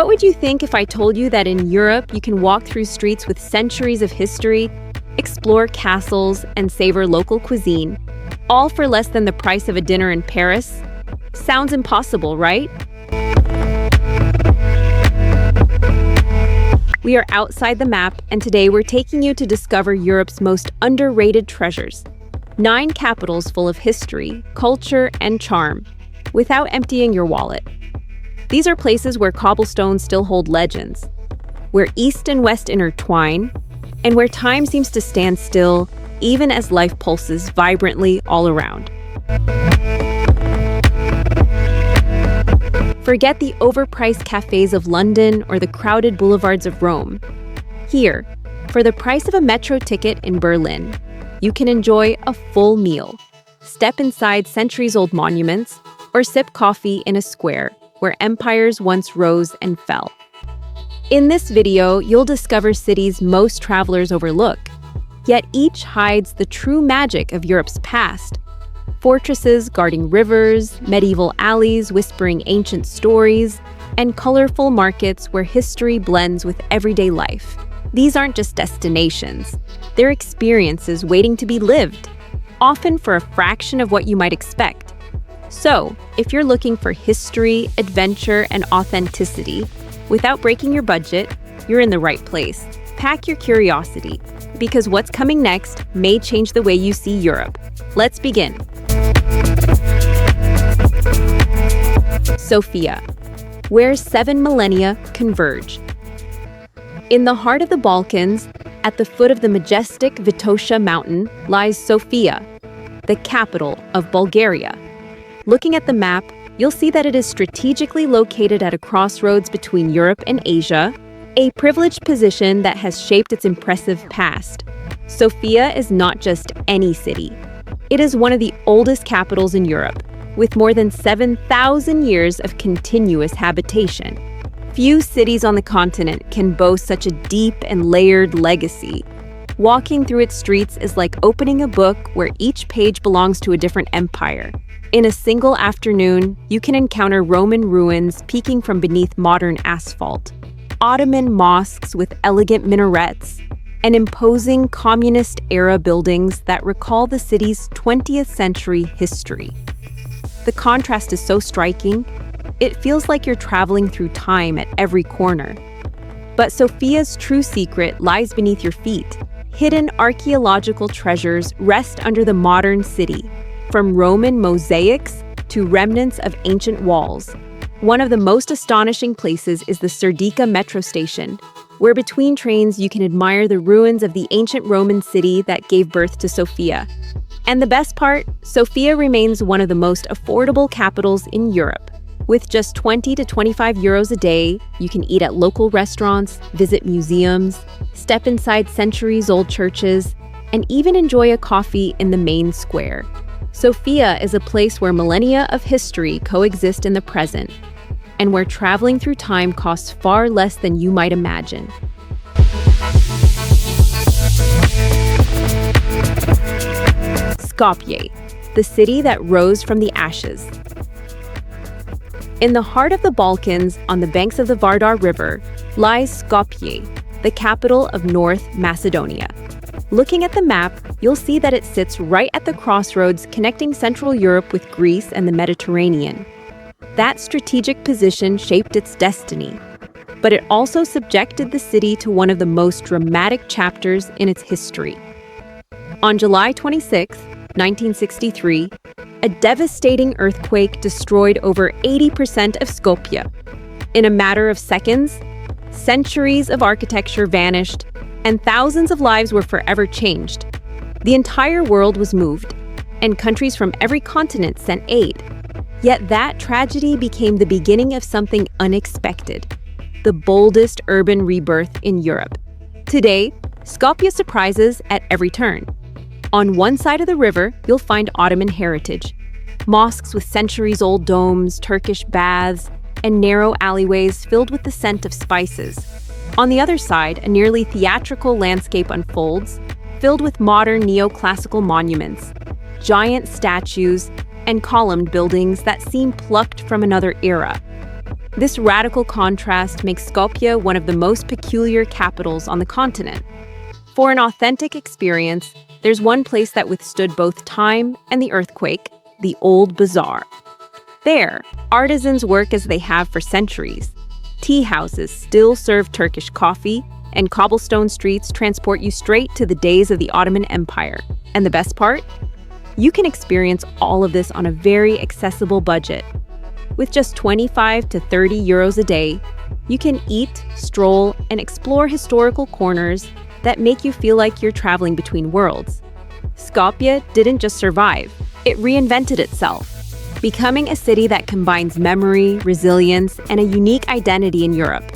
What would you think if I told you that in Europe you can walk through streets with centuries of history, explore castles, and savor local cuisine, all for less than the price of a dinner in Paris? Sounds impossible, right? We are outside the map, and today we're taking you to discover Europe's most underrated treasures. 9 capitals full of history, culture, and charm, without emptying your wallet. These are places where cobblestones still hold legends, where East and West intertwine, and where time seems to stand still, even as life pulses vibrantly all around. Forget the overpriced cafes of London or the crowded boulevards of Rome. Here, for the price of a metro ticket in Berlin, you can enjoy a full meal, step inside centuries-old monuments, or sip coffee in a square where empires once rose and fell. In this video, you'll discover cities most travelers overlook, yet each hides the true magic of Europe's past. Fortresses guarding rivers, medieval alleys whispering ancient stories, and colorful markets where history blends with everyday life. These aren't just destinations, they're experiences waiting to be lived, often for a fraction of what you might expect. So, if you're looking for history, adventure, and authenticity, without breaking your budget, you're in the right place. Pack your curiosity, because what's coming next may change the way you see Europe. Let's begin. Sofia, where 7 millennia converge. In the heart of the Balkans, at the foot of the majestic Vitoša mountain, lies Sofia, the capital of Bulgaria. Looking at the map, you'll see that it is strategically located at a crossroads between Europe and Asia, a privileged position that has shaped its impressive past. Sofia is not just any city. It is one of the oldest capitals in Europe, with more than 7,000 years of continuous habitation. Few cities on the continent can boast such a deep and layered legacy. Walking through its streets is like opening a book where each page belongs to a different empire. In a single afternoon, you can encounter Roman ruins peeking from beneath modern asphalt, Ottoman mosques with elegant minarets, and imposing communist-era buildings that recall the city's 20th century history. The contrast is so striking, it feels like you're traveling through time at every corner. But Sofia's true secret lies beneath your feet. Hidden archaeological treasures rest under the modern city, from Roman mosaics to remnants of ancient walls. One of the most astonishing places is the Serdica metro station, where between trains you can admire the ruins of the ancient Roman city that gave birth to Sofia. And the best part, Sofia remains one of the most affordable capitals in Europe. With just 20 to 25 euros a day, you can eat at local restaurants, visit museums, step inside centuries-old churches, and even enjoy a coffee in the main square. Sofia is a place where millennia of history coexist in the present, and where traveling through time costs far less than you might imagine. Skopje, the city that rose from the ashes. In the heart of the Balkans, on the banks of the Vardar River, lies Skopje, the capital of North Macedonia. Looking at the map, you'll see that it sits right at the crossroads connecting Central Europe with Greece and the Mediterranean. That strategic position shaped its destiny, but it also subjected the city to one of the most dramatic chapters in its history. On July 26, 1963, a devastating earthquake destroyed over 80% of Skopje. In a matter of seconds, centuries of architecture vanished, and thousands of lives were forever changed. The entire world was moved, and countries from every continent sent aid. Yet that tragedy became the beginning of something unexpected, the boldest urban rebirth in Europe. Today, Skopje surprises at every turn. On one side of the river, you'll find Ottoman heritage, mosques with centuries-old domes, Turkish baths, and narrow alleyways filled with the scent of spices. On the other side, a nearly theatrical landscape unfolds, filled with modern neoclassical monuments, giant statues, and columned buildings that seem plucked from another era. This radical contrast makes Skopje one of the most peculiar capitals on the continent. For an authentic experience, there's one place that withstood both time and the earthquake, the Old Bazaar. There, artisans work as they have for centuries. Tea houses still serve Turkish coffee, and cobblestone streets transport you straight to the days of the Ottoman Empire. And the best part? You can experience all of this on a very accessible budget. With just 25 to 30 euros a day, you can eat, stroll, and explore historical corners that make you feel like you're traveling between worlds. Skopje didn't just survive, it reinvented itself, becoming a city that combines memory, resilience, and a unique identity in Europe.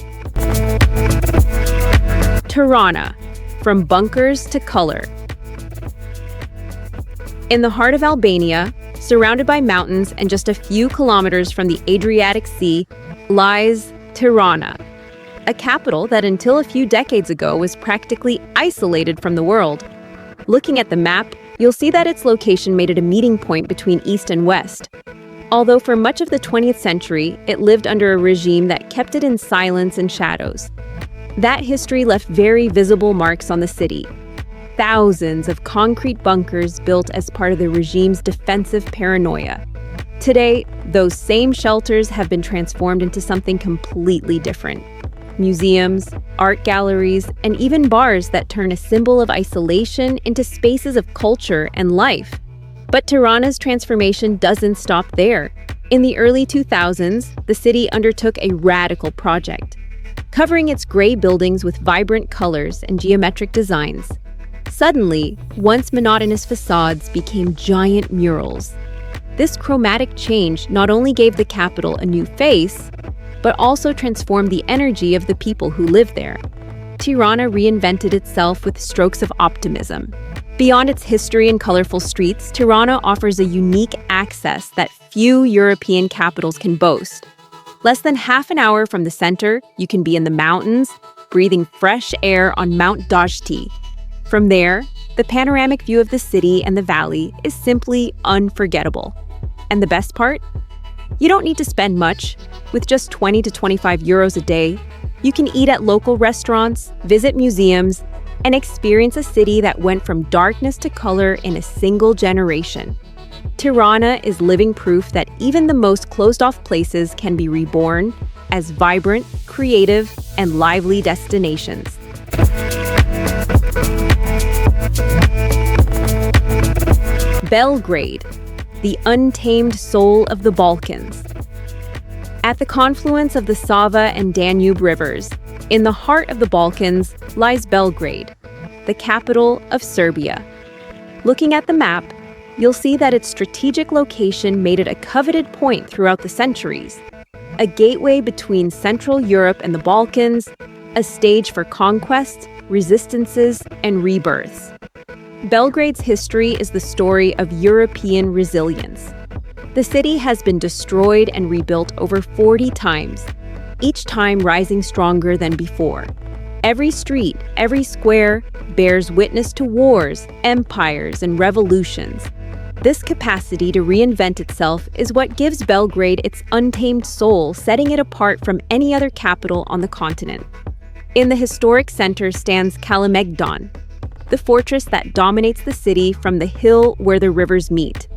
Tirana, from bunkers to color. In the heart of Albania, surrounded by mountains and just a few kilometers from the Adriatic Sea, lies Tirana, a capital that until a few decades ago was practically isolated from the world. Looking at the map, you'll see that its location made it a meeting point between East and West. Although for much of the 20th century, it lived under a regime that kept it in silence and shadows. That history left very visible marks on the city. Thousands of concrete bunkers built as part of the regime's defensive paranoia. Today, those same shelters have been transformed into something completely different. Museums, art galleries, and even bars that turn a symbol of isolation into spaces of culture and life. But Tirana's transformation doesn't stop there. In the early 2000s, the city undertook a radical project, covering its gray buildings with vibrant colors and geometric designs. Suddenly, once monotonous facades became giant murals. This chromatic change not only gave the capital a new face, but also transformed the energy of the people who lived there. Tirana reinvented itself with strokes of optimism. Beyond its history and colorful streets, Tirana offers a unique access that few European capitals can boast. Less than half an hour from the center, you can be in the mountains, breathing fresh air on Mount Dajti. From there, the panoramic view of the city and the valley is simply unforgettable. And the best part? You don't need to spend much. With just 20 to 25 euros a day, you can eat at local restaurants, visit museums, and experience a city that went from darkness to color in a single generation. Tirana is living proof that even the most closed-off places can be reborn as vibrant, creative, and lively destinations. Belgrade, the untamed soul of the Balkans. At the confluence of the Sava and Danube rivers, in the heart of the Balkans, lies Belgrade, the capital of Serbia. Looking at the map, you'll see that its strategic location made it a coveted point throughout the centuries, a gateway between Central Europe and the Balkans, a stage for conquests, resistances, and rebirths. Belgrade's history is the story of European resilience. The city has been destroyed and rebuilt over 40 times, each time rising stronger than before. Every street, every square, bears witness to wars, empires, and revolutions. This capacity to reinvent itself is what gives Belgrade its untamed soul, setting it apart from any other capital on the continent. In the historic center stands Kalemegdan, the fortress that dominates the city from the hill where the rivers meet.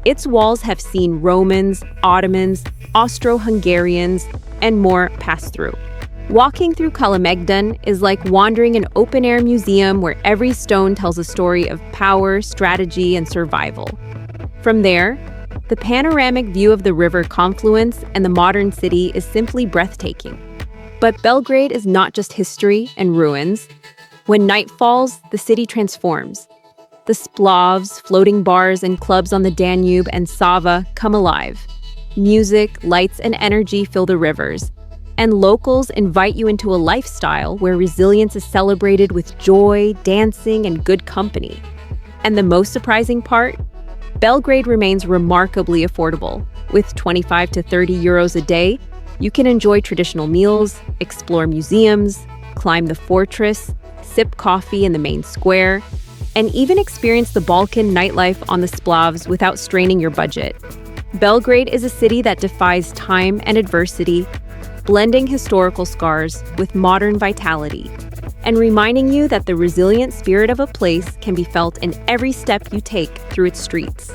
Its walls have seen Romans, Ottomans, Austro-Hungarians, and more pass through. Walking through Kalemegdan is like wandering an open-air museum where every stone tells a story of power, strategy, and survival. From there, the panoramic view of the river confluence and the modern city is simply breathtaking. But Belgrade is not just history and ruins. When night falls, the city transforms. The splavs, floating bars, and clubs on the Danube and Sava come alive. Music, lights, and energy fill the rivers, and locals invite you into a lifestyle where resilience is celebrated with joy, dancing, and good company. And the most surprising part? Belgrade remains remarkably affordable. With 25 to 30 euros a day, you can enjoy traditional meals, explore museums, climb the fortress, sip coffee in the main square, and even experience the Balkan nightlife on the splavs without straining your budget. Belgrade is a city that defies time and adversity, blending historical scars with modern vitality, and reminding you that the resilient spirit of a place can be felt in every step you take through its streets.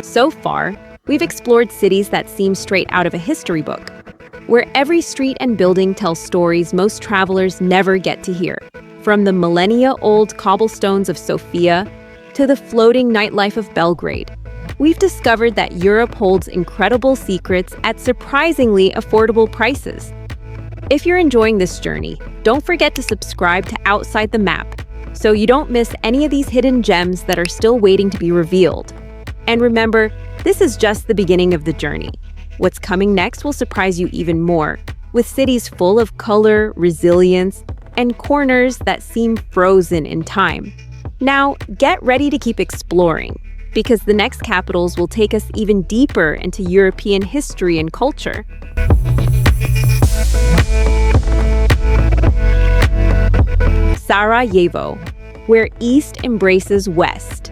So far, we've explored cities that seem straight out of a history book, where every street and building tells stories most travelers never get to hear. From the millennia-old cobblestones of Sofia to the floating nightlife of Belgrade, we've discovered that Europe holds incredible secrets at surprisingly affordable prices. If you're enjoying this journey, don't forget to subscribe to Outside the Map so you don't miss any of these hidden gems that are still waiting to be revealed. And remember, this is just the beginning of the journey. What's coming next will surprise you even more, with cities full of color, resilience, and corners that seem frozen in time. Now, get ready to keep exploring, because the next capitals will take us even deeper into European history and culture. Sarajevo, where East embraces West.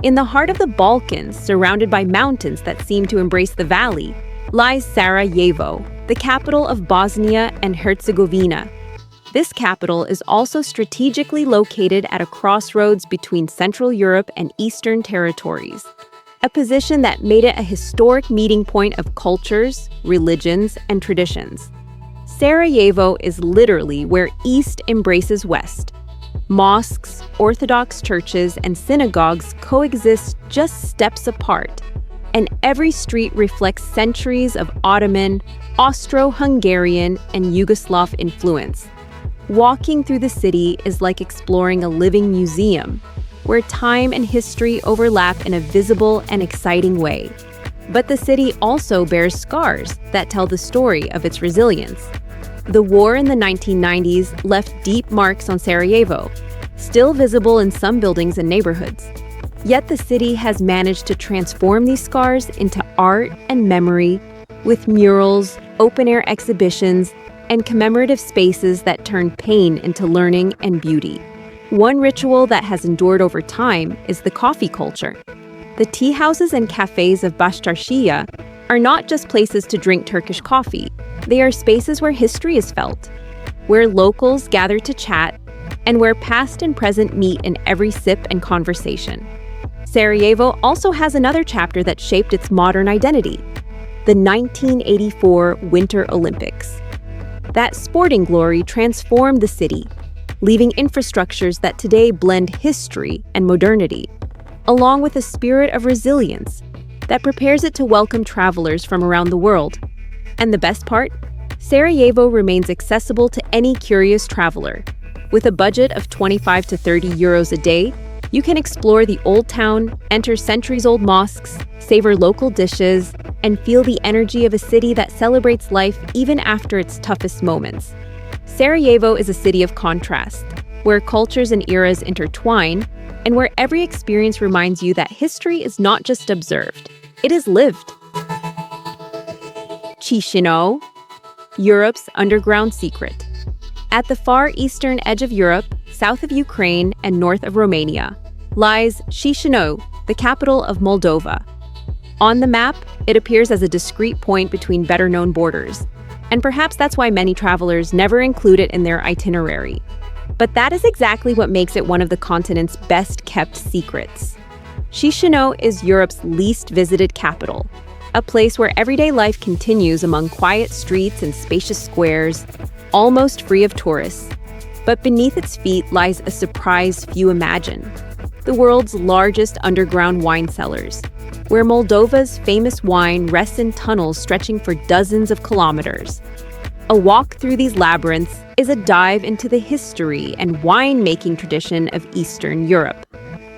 In the heart of the Balkans, surrounded by mountains that seem to embrace the valley, lies Sarajevo, the capital of Bosnia and Herzegovina. This capital is also strategically located at a crossroads between Central Europe and Eastern territories, a position that made it a historic meeting point of cultures, religions, and traditions. Sarajevo is literally where East embraces West. Mosques, Orthodox churches, and synagogues coexist just steps apart, and every street reflects centuries of Ottoman, Austro-Hungarian, and Yugoslav influence. Walking through the city is like exploring a living museum, where time and history overlap in a visible and exciting way. But the city also bears scars that tell the story of its resilience. The war in the 1990s left deep marks on Sarajevo, still visible in some buildings and neighborhoods. Yet the city has managed to transform these scars into art and memory, with murals, open-air exhibitions, and commemorative spaces that turn pain into learning and beauty. One ritual that has endured over time is the coffee culture. The tea houses and cafes of Baştarşehir are not just places to drink Turkish coffee. They are spaces where history is felt, where locals gather to chat, and where past and present meet in every sip and conversation. Sarajevo also has another chapter that shaped its modern identity: the 1984 Winter Olympics. That sporting glory transformed the city, leaving infrastructures that today blend history and modernity, along with a spirit of resilience that prepares it to welcome travelers from around the world. And the best part? Sarajevo remains accessible to any curious traveler. With a budget of 25 to 30 euros a day, you can explore the old town, enter centuries-old mosques, savor local dishes, and feel the energy of a city that celebrates life even after its toughest moments. Sarajevo is a city of contrast, where cultures and eras intertwine, and where every experience reminds you that history is not just observed, it is lived. Chișinău, Europe's underground secret. At the far eastern edge of Europe, south of Ukraine and north of Romania, lies Chișinău, the capital of Moldova. On the map, it appears as a discrete point between better-known borders, and perhaps that's why many travelers never include it in their itinerary. But that is exactly what makes it one of the continent's best-kept secrets. Chișinău is Europe's least visited capital, a place where everyday life continues among quiet streets and spacious squares, almost free of tourists. But beneath its feet lies a surprise few imagine: the world's largest underground wine cellars, where Moldova's famous wine rests in tunnels stretching for dozens of kilometers. A walk through these labyrinths is a dive into the history and wine-making tradition of Eastern Europe.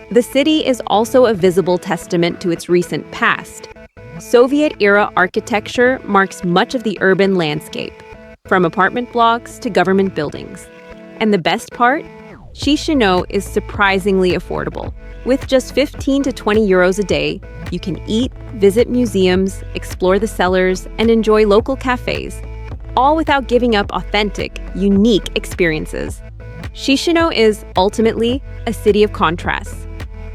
The city is also a visible testament to its recent past. Soviet-era architecture marks much of the urban landscape, from apartment blocks to government buildings. And the best part? Chișinău is surprisingly affordable. With just 15 to 20 euros a day, you can eat, visit museums, explore the cellars, and enjoy local cafes, all without giving up authentic, unique experiences. Chișinău is, ultimately, a city of contrasts.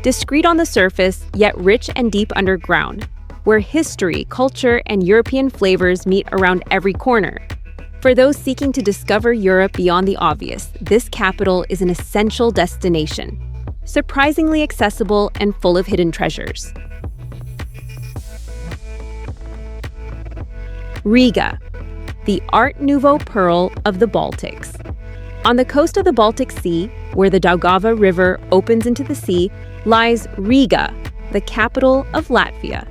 discreet on the surface, yet rich and deep underground, where history, culture, and European flavors meet around every corner. For those seeking to discover Europe beyond the obvious, this capital is an essential destination, surprisingly accessible and full of hidden treasures. Riga, the Art Nouveau pearl of the Baltics. On the coast of the Baltic Sea, where the Daugava River opens into the sea, lies Riga, the capital of Latvia.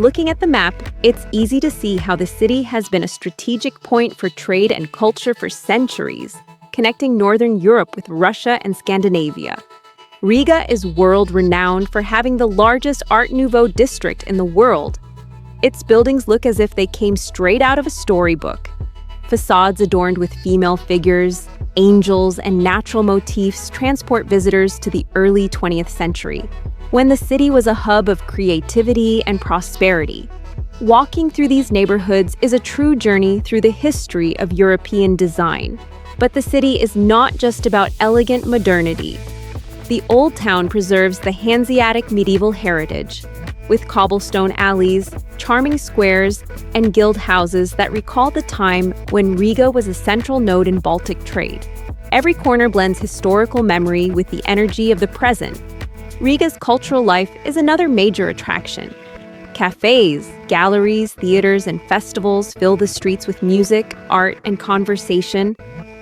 Looking at the map, it's easy to see how the city has been a strategic point for trade and culture for centuries, connecting Northern Europe with Russia and Scandinavia. Riga is world-renowned for having the largest Art Nouveau district in the world. Its buildings look as if they came straight out of a storybook. Facades adorned with female figures, angels, and natural motifs transport visitors to the early 20th century, when the city was a hub of creativity and prosperity. Walking through these neighborhoods is a true journey through the history of European design. But the city is not just about elegant modernity. The Old Town preserves the Hanseatic medieval heritage, with cobblestone alleys, charming squares, and guild houses that recall the time when Riga was a central node in Baltic trade. Every corner blends historical memory with the energy of the present. Riga's cultural life is another major attraction. Cafes, galleries, theaters, and festivals fill the streets with music, art, and conversation.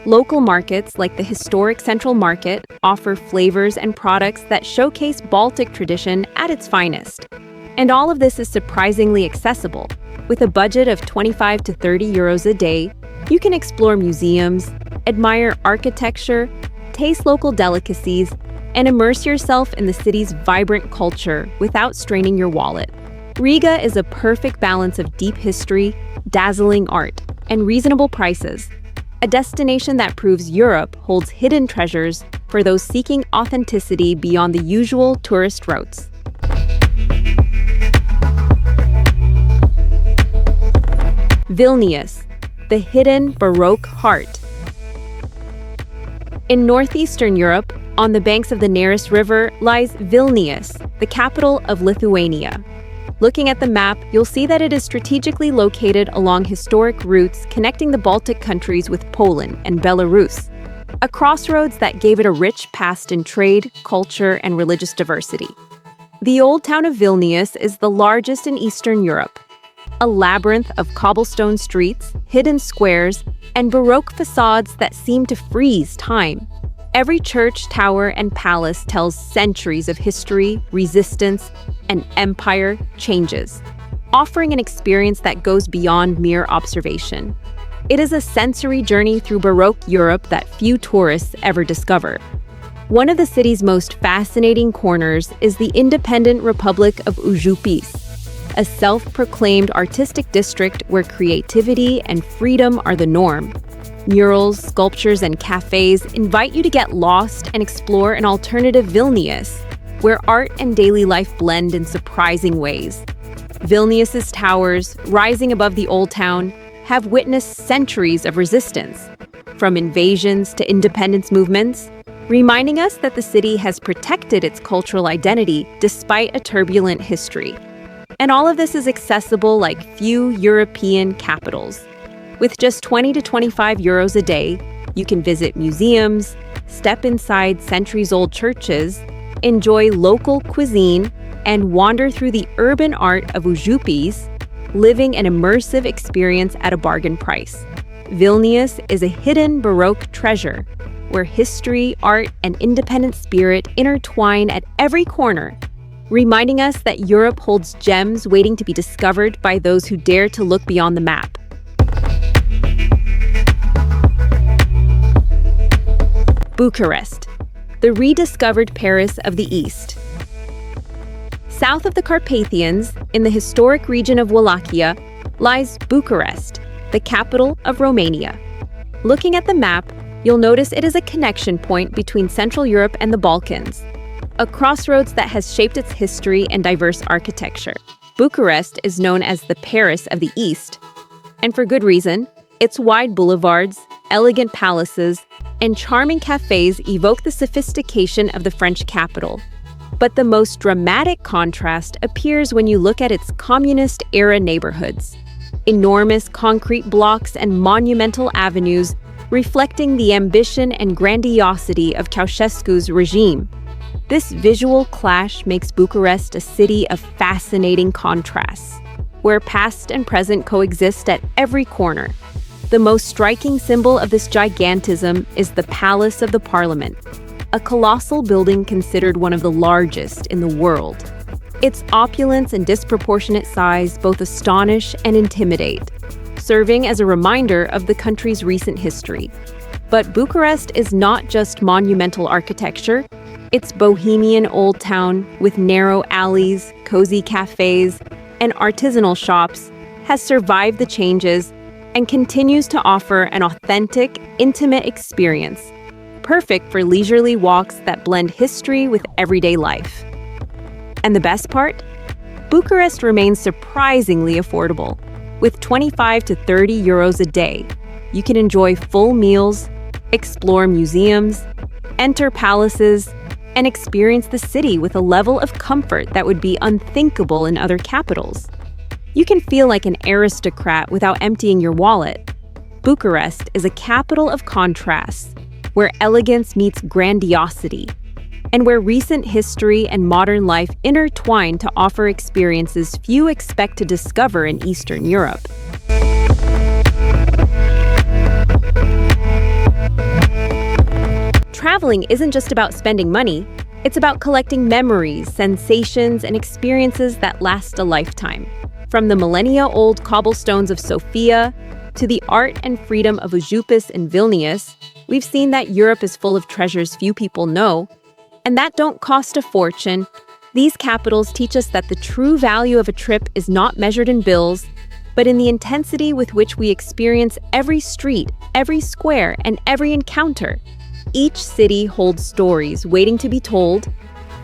Local markets, like the historic Central Market, offer flavors and products that showcase Baltic tradition at its finest. And all of this is surprisingly accessible. With a budget of 25 to 30 euros a day, you can explore museums, admire architecture, taste local delicacies, and immerse yourself in the city's vibrant culture without straining your wallet. Riga is a perfect balance of deep history, dazzling art, and reasonable prices. A destination that proves Europe holds hidden treasures for those seeking authenticity beyond the usual tourist routes. Vilnius, the hidden Baroque heart. In northeastern Europe, on the banks of the Neris River, lies Vilnius, the capital of Lithuania. Looking at the map, you'll see that it is strategically located along historic routes connecting the Baltic countries with Poland and Belarus, a crossroads that gave it a rich past in trade, culture, and religious diversity. The old town of Vilnius is the largest in Eastern Europe, a labyrinth of cobblestone streets, hidden squares, and Baroque facades that seem to freeze time. Every church, tower, and palace tells centuries of history, resistance, and empire changes, offering an experience that goes beyond mere observation. It is a sensory journey through Baroque Europe that few tourists ever discover. One of the city's most fascinating corners is the independent Republic of Užupis, a self-proclaimed artistic district where creativity and freedom are the norm. Murals, sculptures, and cafes invite you to get lost and explore an alternative Vilnius, where art and daily life blend in surprising ways. Vilnius's towers, rising above the old town, have witnessed centuries of resistance, from invasions to independence movements, reminding us that the city has protected its cultural identity despite a turbulent history. And all of this is accessible like few European capitals. With just 20 to 25 euros a day, you can visit museums, step inside centuries-old churches, enjoy local cuisine, and wander through the urban art of Užupis, living an immersive experience at a bargain price. Vilnius is a hidden Baroque treasure, where history, art, and independent spirit intertwine at every corner, reminding us that Europe holds gems waiting to be discovered by those who dare to look beyond the map. Bucharest, the rediscovered Paris of the East. South of the Carpathians, in the historic region of Wallachia, lies Bucharest, the capital of Romania. Looking at the map, you'll notice it is a connection point between Central Europe and the Balkans, a crossroads that has shaped its history and diverse architecture. Bucharest is known as the Paris of the East, and for good reason. Its wide boulevards, elegant palaces, and charming cafes evoke the sophistication of the French capital. But the most dramatic contrast appears when you look at its communist-era neighborhoods. Enormous concrete blocks and monumental avenues reflecting the ambition and grandiosity of Ceausescu's regime. This visual clash makes Bucharest a city of fascinating contrasts, where past and present coexist at every corner. The most striking symbol of this gigantism is the Palace of the Parliament, a colossal building considered one of the largest in the world. Its opulence and disproportionate size both astonish and intimidate, serving as a reminder of the country's recent history. But Bucharest is not just monumental architecture. Its bohemian old town, with narrow alleys, cozy cafes, and artisanal shops, has survived the changes and continues to offer an authentic, intimate experience, perfect for leisurely walks that blend history with everyday life. And the best part? Bucharest remains surprisingly affordable. With 25 to 30 euros a day, you can enjoy full meals, explore museums, enter palaces, and experience the city with a level of comfort that would be unthinkable in other capitals. You can feel like an aristocrat without emptying your wallet. Bucharest is a capital of contrasts, where elegance meets grandiosity, and where recent history and modern life intertwine to offer experiences few expect to discover in Eastern Europe. Traveling isn't just about spending money, it's about collecting memories, sensations, and experiences that last a lifetime. From the millennia-old cobblestones of Sofia to the art and freedom of Ujupis in Vilnius, we've seen that Europe is full of treasures few people know, and that don't cost a fortune. These capitals teach us that the true value of a trip is not measured in bills, but in the intensity with which we experience every street, every square, and every encounter. Each city holds stories waiting to be told,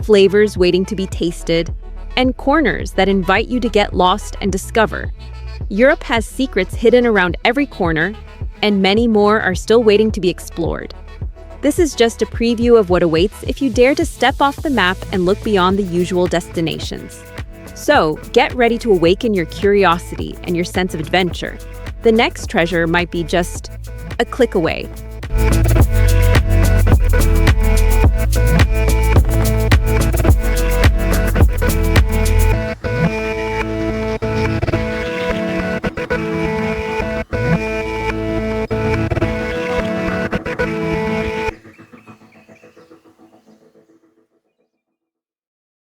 flavors waiting to be tasted, and corners that invite you to get lost and discover. Europe has secrets hidden around every corner, and many more are still waiting to be explored. This is just a preview of what awaits if you dare to step off the map and look beyond the usual destinations. So, get ready to awaken your curiosity and your sense of adventure. The next treasure might be just a click away.